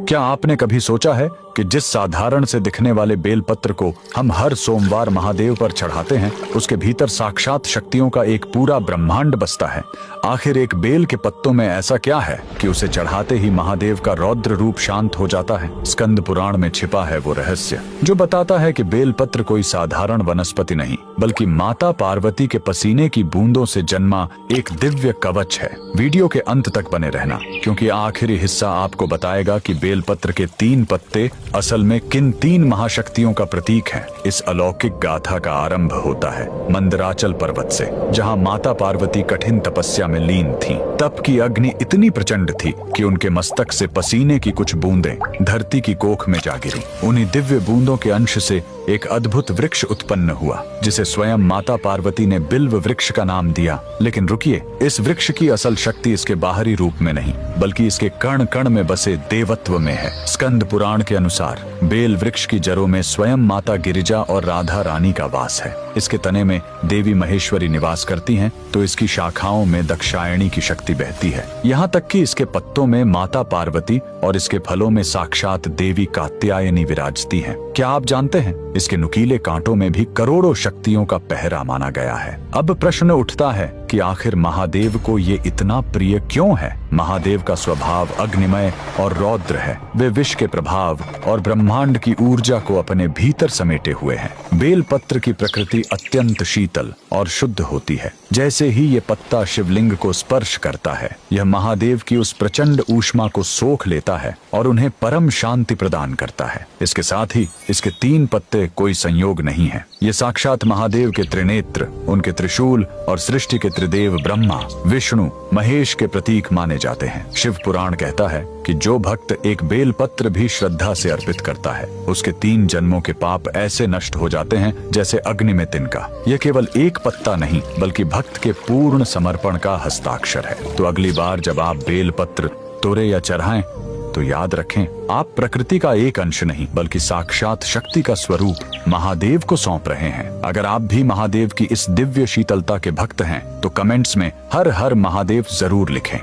क्या आपने कभी सोचा है कि जिस साधारण से दिखने वाले बेलपत्र को हम हर सोमवार महादेव पर चढ़ाते हैं, उसके भीतर साक्षात शक्तियों का एक पूरा ब्रह्मांड बसता है। आखिर एक बेल के पत्तों में ऐसा क्या है कि उसे चढ़ाते ही महादेव का रौद्र रूप शांत हो जाता है? स्कंद पुराण में छिपा है वो रहस्य जो बताता है कि बेलपत्र कोई साधारण वनस्पति नहीं, बल्कि माता पार्वती के पसीने की बूंदों से जन्मा एक दिव्य कवच है। वीडियो के अंत तक बने रहना, क्योंकि आखिरी हिस्सा आपको बताएगा कि बेलपत्र के 3 पत्ते असल में किन 3 महाशक्तियों का प्रतीक है। इस अलौकिक गाथा का आरंभ होता है मंदराचल पर्वत से, जहां माता पार्वती कठिन तपस्या में लीन थीं। तप की अग्नि इतनी प्रचंड थी कि उनके मस्तक से पसीने की कुछ बूंदें धरती की कोख में जा गिरी। उन्हीं दिव्य बूंदों के अंश से एक अद्भुत वृक्ष उत्पन्न हुआ, जिसे स्वयं माता पार्वती ने बिल्व वृक्ष का नाम दिया। लेकिन रुकिए, इस वृक्ष की असल शक्ति इसके बाहरी रूप में नहीं, बल्कि इसके कण कण में बसे देवत्व में है। स्कंद पुराण के अनुसार बेल वृक्ष की जड़ों में स्वयं माता गिरिजा और राधा रानी का वास है। इसके तने में देवी महेश्वरी निवास करती हैं, तो इसकी शाखाओं में दक्षायणी की शक्ति बहती है। यहाँ तक कि इसके पत्तों में माता पार्वती और इसके फलों में साक्षात देवी कात्यायनी विराजती हैं। क्या आप जानते हैं, इसके नुकीले कांटों में भी करोड़ों शक्तियों का पहरा माना गया है। अब प्रश्न उठता है कि आखिर महादेव को ये इतना प्रिय क्यों है? महादेव का स्वभाव अग्निमय और रौद्र है। वे विष के प्रभाव और ब्रह्मांड की ऊर्जा को अपने भीतर समेटे हुए हैं। बेलपत्र की प्रकृति अत्यंत शीतल और शुद्ध होती है। जैसे ही ये पत्ता शिवलिंग को स्पर्श करता है, यह महादेव की उस प्रचंड ऊष्मा को सोख लेता है और उन्हें परम शांति प्रदान करता है। इसके साथ ही इसके 3 पत्ते कोई संयोग नहीं है। ये साक्षात महादेव के त्रिनेत्र, उनके त्रिशूल और सृष्टि के त्रिदेव ब्रह्मा, विष्णु, महेश के प्रतीक माने जाते हैं। शिव पुराण कहता है कि जो भक्त एक बेलपत्र भी श्रद्धा से अर्पित करता है, उसके 3 जन्मों के पाप ऐसे नष्ट हो जाते हैं जैसे अग्नि में तिनका। यह केवल एक पत्ता नहीं, बल्कि भक्त के पूर्ण समर्पण का हस्ताक्षर है। तो अगली बार जब आप बेलपत्र तोड़े या चढ़ाएं, तो याद रखें, आप प्रकृति का एक अंश नहीं, बल्कि साक्षात शक्ति का स्वरूप महादेव को सौंप रहे हैं। अगर आप भी महादेव की इस दिव्य शीतलता के भक्त हैं, तो कमेंट्स में हर हर महादेव जरूर लिखें।